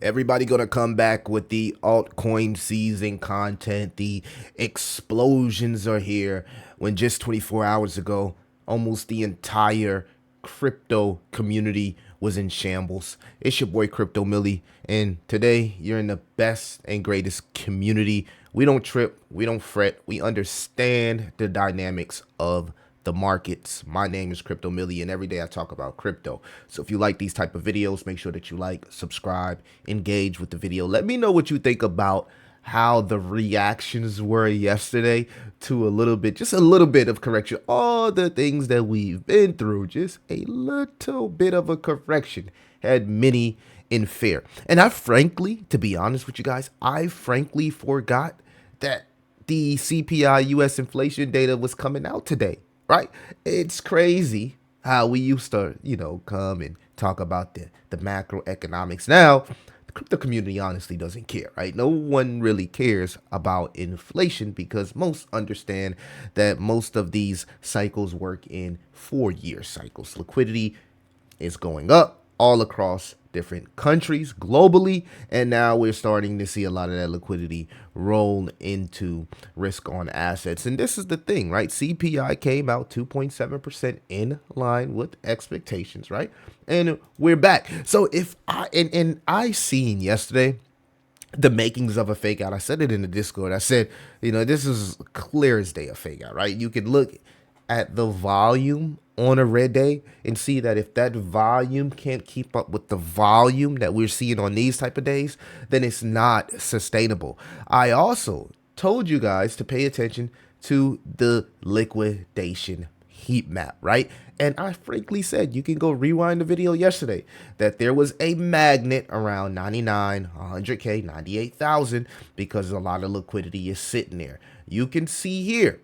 Everybody gonna come back with the altcoin season content. The explosions are here. When just 24 hours ago, almost the entire crypto community was in shambles. It's your boy Crypto Millie, and today you're in the best and greatest community. We don't trip, we don't fret, we understand the dynamics of the markets. My name is Crypto Millie, and every day I talk about crypto. So if you like these type of videos, make sure that you like, subscribe, engage with the video. Let me know what you think about how the reactions were yesterday to just a little bit of correction. All the things that we've been through, just a little bit of a correction had many in fear. And I frankly, to be honest with you guys, I frankly forgot that the CPI US inflation data was coming out today, right? It's crazy how we used to, come and talk about the macroeconomics. Now, the crypto community honestly doesn't care, right? No one really cares about inflation because most understand that most of these cycles work in 4-year cycles. Liquidity is going up all across different countries globally, and now we're starting to see a lot of that liquidity roll into risk on assets. And this is the thing, right? CPI came out 2.7% in line with expectations, right? And we're back. So if I seen yesterday the makings of a fake out. I said it in the Discord. I said, this is clear as day a fake out, right? You can look at the volume on a red day and see that if that volume can't keep up with the volume that we're seeing on these type of days, then it's not sustainable. I also told you guys to pay attention to the liquidation heat map, right? And I frankly said, you can go rewind the video yesterday, that there was a magnet around 99, 100K, 98,000 because a lot of liquidity is sitting there. You can see here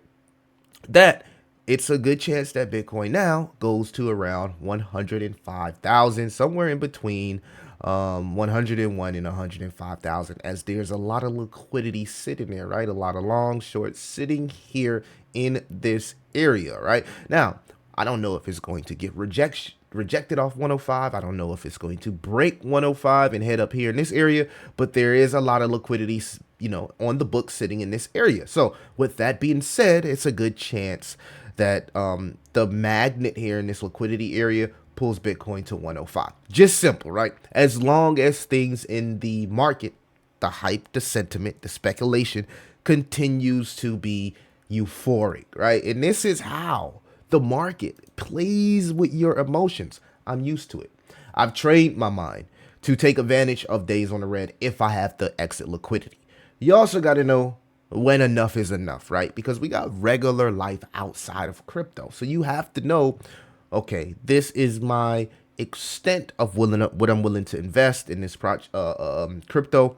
that it's a good chance that Bitcoin now goes to around 105,000, somewhere in between 101 and 105,000, as there's a lot of liquidity sitting there, right? A lot of long, short sitting here in this area, right? Now, I don't know if it's going to get rejected off 105. I don't know if it's going to break 105 and head up here in this area, but there is a lot of liquidity, on the book sitting in this area. So with that being said, it's a good chance that the magnet here in this liquidity area pulls Bitcoin to 105. Just simple, right? As long as things in the market, the hype, the sentiment, the speculation continues to be euphoric, right? And this is how the market plays with your emotions. I'm used to it. I've trained my mind to take advantage of days on the red if I have the exit liquidity. You also got to know when enough is enough, right? Because we got regular life outside of crypto. So you have to know, okay, this is my extent of what I'm willing to invest in this crypto.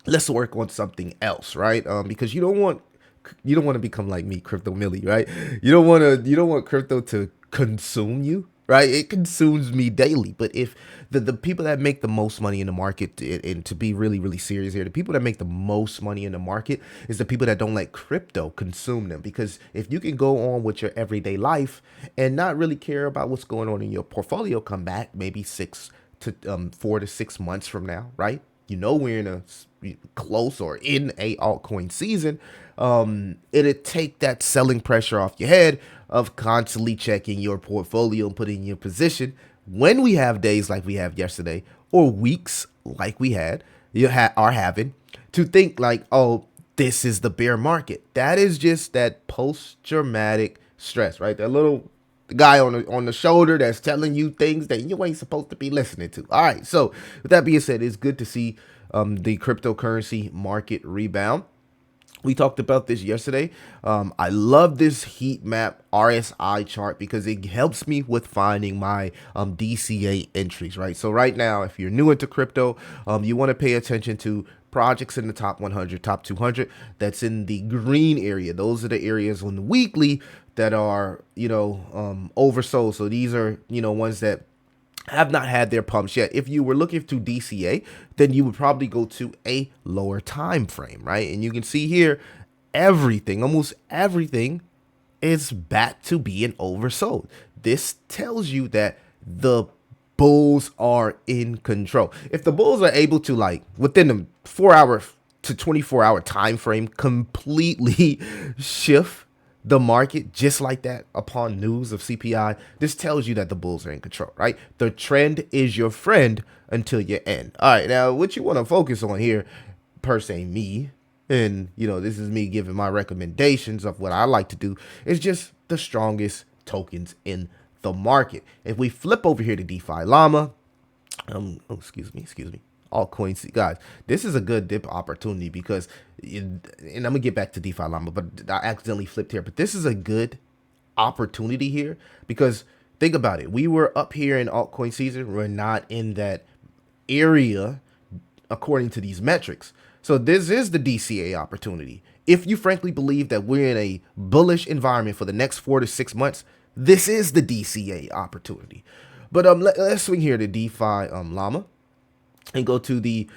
Let's work on something else, right? Because you don't want to become like me, Crypto Millie, right? You don't want crypto to consume you, right? It consumes me daily. But if the people that make the most money in the market, and to be really, really serious here, the people that make the most money in the market is the people that don't let crypto consume them. Because if you can go on with your everyday life and not really care about what's going on in your portfolio, come back maybe 4 to 6 months from now, right? We're in a close or in a altcoin season. It'd take that selling pressure off your head of constantly checking your portfolio and putting in your position when we have days like we have yesterday, or weeks like we are having, to think like, oh, this is the bear market. That is just that post-traumatic stress, right? That little guy on the shoulder that's telling you things that you ain't supposed to be listening to. All right, so with that being said, it's good to see the cryptocurrency market rebound. We talked about this yesterday. I love this heat map RSI chart because it helps me with finding my DCA entries, right? So right now, if you're new into crypto, you want to pay attention to projects in the top 100, top 200. That's in the green area. Those are the areas on the weekly that are, oversold. So these are, ones that have not had their pumps yet. If you were looking to DCA, then you would probably go to a lower time frame, right? And you can see here, almost everything is back to being oversold. This tells you that the bulls are in control. If the bulls are able to, like, within the 4 hour to 24-hour time frame, completely shift the market just like that upon news of CPI, this tells you that the bulls are in control, right? The trend is your friend until you end. All right, now what you want to focus on here, per se, me, and this is me giving my recommendations of what I like to do, is just the strongest tokens in the market. If we flip over here to DeFi Llama, excuse me, altcoins, guys, this is a good dip opportunity because, and I'm gonna get back to DeFi Llama, but I accidentally flipped here. But this is a good opportunity here because think about it. We were up here in altcoin season. We're not in that area according to these metrics. So this is the DCA opportunity. If you frankly believe that we're in a bullish environment for the next 4 to 6 months, this is the DCA opportunity. But let's swing here to DeFi Llama and go to the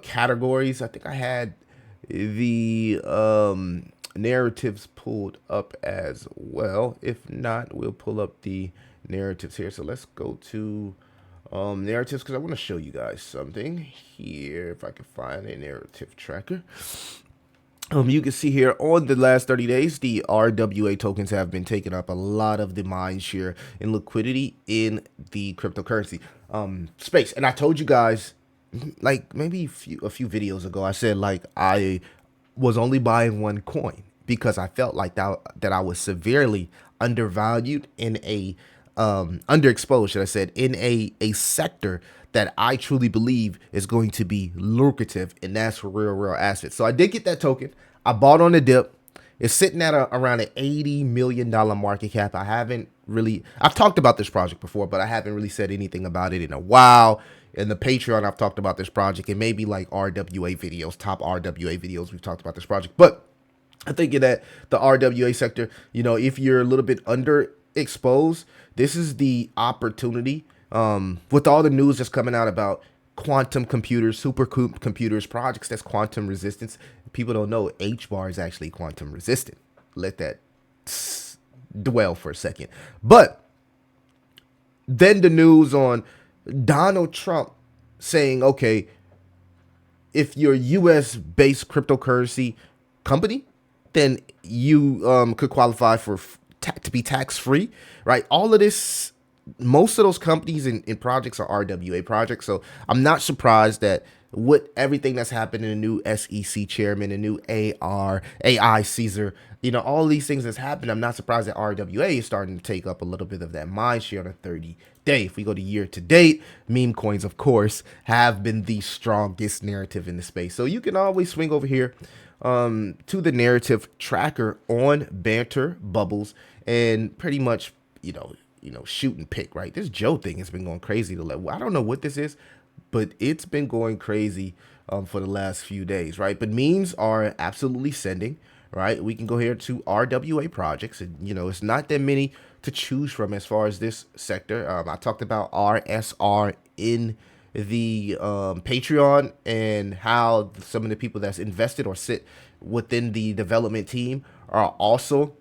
categories. I think I had the narratives pulled up as well. If not, we'll pull up the narratives here. So let's go to narratives because I want to show you guys something here. If I can find a narrative tracker. You can see here on the last 30 days, the RWA tokens have been taking up a lot of the mind share and liquidity in the cryptocurrency space. And I told you guys, like maybe a few videos ago, I said like I was only buying one coin because I felt like that I was severely undervalued in a underexposed, should I said, in a sector that I truly believe is going to be lucrative, and that's for real assets. So I did get that token. I bought on the dip. It's sitting at around an $80 million market cap. I've talked about this project before, but I haven't really said anything about it in a while. In the Patreon, I've talked about this project, and maybe like RWA videos, top RWA videos, we've talked about this project. But I think that the RWA sector, if you're a little bit underexposed, this is the opportunity. With all the news that's coming out about quantum computers, supercomputers, projects that's quantum resistance, people don't know HBAR is actually quantum resistant. Let that dwell for a second. But then the news on Donald Trump saying, okay, if you're a US based cryptocurrency company, then you could qualify for to be tax free, right? All of this, most of those companies and projects are RWA projects. So I'm not surprised that with everything that's happened in the new SEC chairman, a new AI Caesar, all these things that's happened, I'm not surprised that RWA is starting to take up a little bit of that mind share on a 30-day. If we go to year to date, meme coins, of course, have been the strongest narrative in the space. So you can always swing over here to the narrative tracker on Banter Bubbles and pretty much, shoot and pick, right? This Joe thing has been going crazy I don't know what this is, but it's been going crazy for the last few days, right? But memes are absolutely sending, right? We can go here to RWA projects, and it's not that many to choose from as far as this sector. I talked about RSR in the Patreon and how some of the people that's invested or sit within the development team are also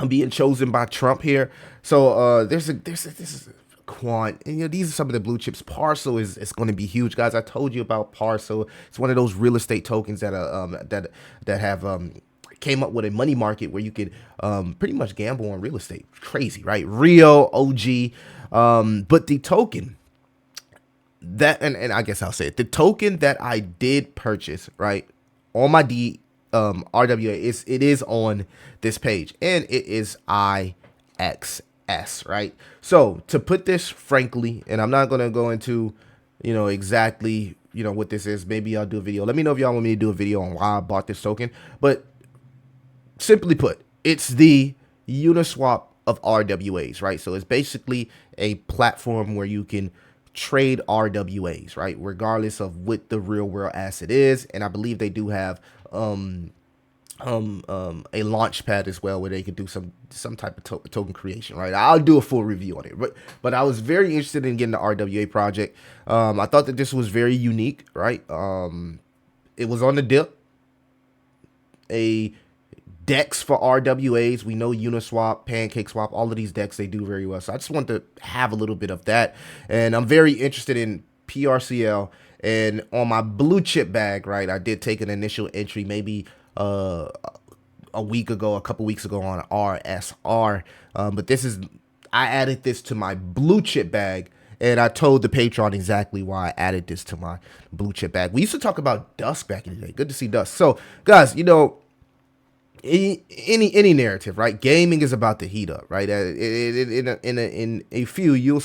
being chosen by Trump here. So this is Quant, and these are some of the blue chips. Parcel is going to be huge, guys. I told you about Parcel. It's one of those real estate tokens that have came up with a money market where you could pretty much gamble on real estate. Crazy, right? Rio OG, but the token that, and I guess I'll say it, the token that I did purchase, right, on my RWA, it is on this page, and it is IXS, right? So to put this frankly, and I'm not gonna go into exactly what this is. Maybe I'll do a video. Let me know if y'all want me to do a video on why I bought this token. But simply put, it's the Uniswap of RWAs, right? So it's basically a platform where you can trade RWAs, right, regardless of what the real world asset is. And I believe they do have a launch pad as well where they can do some type of token creation, right? I'll do a full review on it, but I was very interested in getting the RWA project. I thought that this was very unique, right? It was on the dip, a decks for RWAs. We know Uniswap, PancakeSwap, all of these decks, they do very well. So I just want to have a little bit of that. And I'm very interested in PRCL. And on my blue chip bag, right, I did take an initial entry maybe a couple weeks ago on RSR. But this is, I added this to my blue chip bag. And I told the Patreon exactly why I added this to my blue chip bag. We used to talk about Dusk back in the day. Good to see Dusk. So, guys, you know, any narrative, right? Gaming is about to heat up, right? In a few,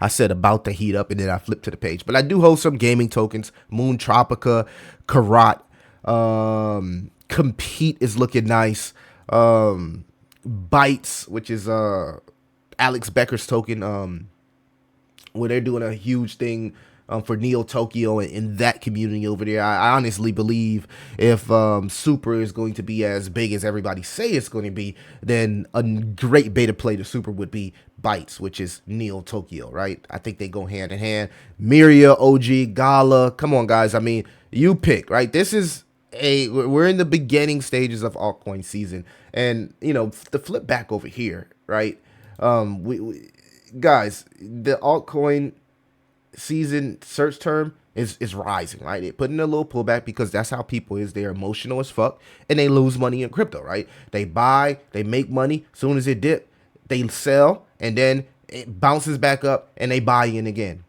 I said about to heat up, and then I flipped to the page. But I do hold some gaming tokens: Moon Tropica, Karat, Compete is looking nice. Bytes, which is Alex Becker's token. Where they're doing a huge thing for Neo Tokyo and in that community over there. I honestly believe if Super is going to be as big as everybody say it's going to be, then a great beta play to Super would be Bytes, which is Neo Tokyo, right? I think they go hand in hand. Miria, OG, Gala, come on, guys. I mean, you pick, right? We're in the beginning stages of altcoin season, and you know, the flip back over here, right? Guys, the altcoin season search term is rising, right? They put in a little pullback because that's how people is. They're emotional as fuck, and they lose money in crypto, right? They buy, they make money. Soon as it dip, they sell, and then it bounces back up, and they buy in again.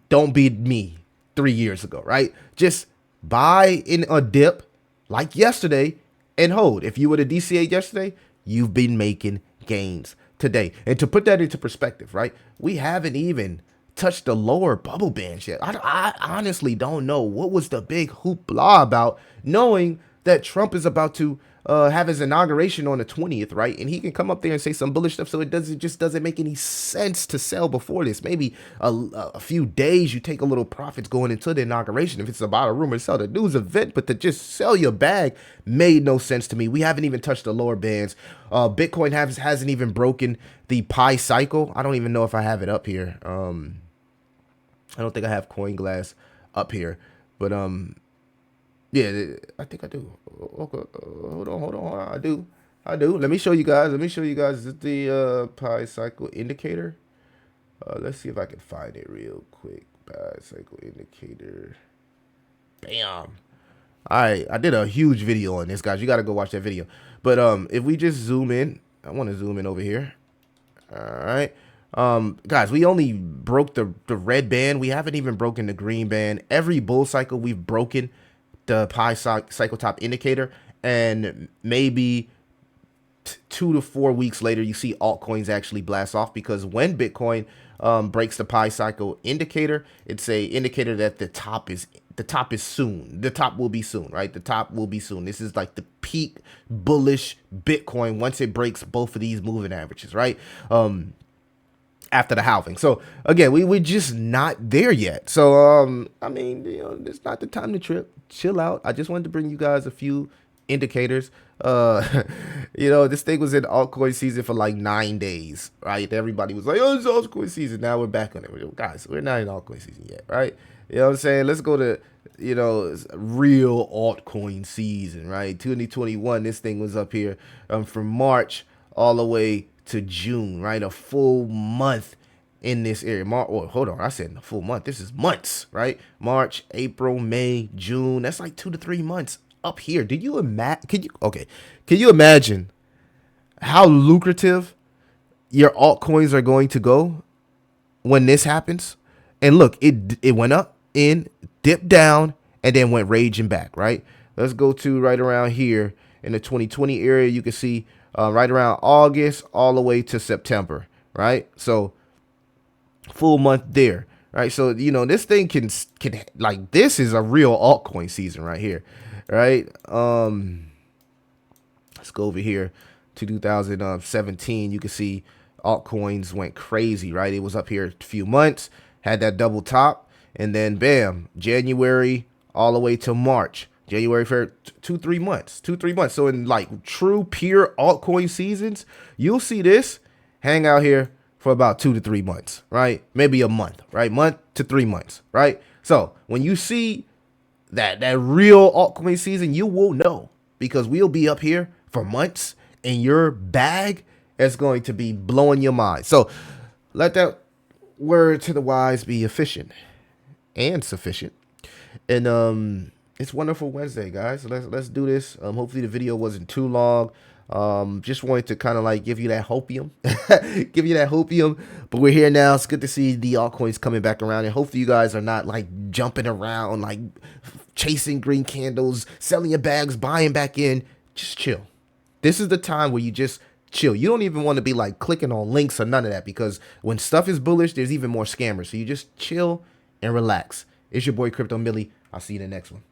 Don't be me 3 years ago, right? Just buy in a dip like yesterday and hold. If you were to DCA yesterday, you've been making gains today. And to put that into perspective, right? We haven't even touched the lower bubble bands yet. I honestly don't know what was the big hoopla about, knowing that Trump is about to have his inauguration on the 20th, right? And he can come up there and say some bullish stuff, so it doesn't make any sense to sell before this. Maybe a few days you take a little profits going into the inauguration if it's about a rumor sell the news event, but to just sell your bag made no sense to me. We haven't even touched the lower bands. Bitcoin hasn't even broken the pi cycle. I don't even know if I have it up here. I don't think I have CoinGlass up here, but yeah, I think I do. Okay, hold on. I do. Let me show you guys. This is the pi cycle indicator. Let's see if I can find it real quick. Pi cycle indicator. Bam. All right, I did a huge video on this, guys. You got to go watch that video. But if we just zoom in, I want to zoom in over here. All right. Guys, we only broke the red band. We haven't even broken the green band. Every bull cycle we've broken the pi cycle top indicator, and maybe 2 to 4 weeks later you see altcoins actually blast off, because when Bitcoin breaks the pi cycle indicator, it's a indicator that the top is soon. The top will be soon, right? The top will be soon. This is like the peak bullish Bitcoin once it breaks both of these moving averages, right? After the halving. So again, we're just not there yet. So I mean, you know, it's not the time to chill out. I just wanted to bring you guys a few indicators. You know, this thing was in altcoin season for like 9 days, right? Everybody was like, oh, it's altcoin season. Now we're back on it. Guys, we're not in altcoin season yet, right? You know what I'm saying? Let's go to, you know, real altcoin season, right? 2021, this thing was up here from March all the way to June, right? A full month in this area. Hold on, I said a full month. This is months, right? March, April, May, June. That's like 2 to 3 months up here. Did you imagine? Can you imagine how lucrative your altcoins are going to go when this happens? And look, it went up, dipped down, and then went raging back, right? Let's go to right around here in the 2020 area. You can see right around August all the way to September, right? So full month there, right? So, you know, this thing can like, this is a real altcoin season right here, right? Let's go over here to 2017. You can see altcoins went crazy, right? It was up here a few months, had that double top, and then bam, January all the way to March. January, February, 2-3 months. So in like true pure altcoin seasons, you'll see this hang out here for about 2 to 3 months, right? Maybe a month, right? Month to 3 months, right? So when you see that real altcoin season, you will know, because we'll be up here for months and your bag is going to be blowing your mind. So let that word to the wise be efficient and sufficient. And it's Wonderful Wednesday, guys. So let's do this. Hopefully the video wasn't too long. Just wanted to kind of like give you that hopium, but we're here now. It's good to see the altcoins coming back around, and hopefully you guys are not like jumping around, like chasing green candles, selling your bags, buying back in. Just chill. This is the time where you just chill. You don't even want to be like clicking on links or none of that, because when stuff is bullish, there's even more scammers. So you just chill and relax. It's your boy Crypto Millie. I'll see you in the next one.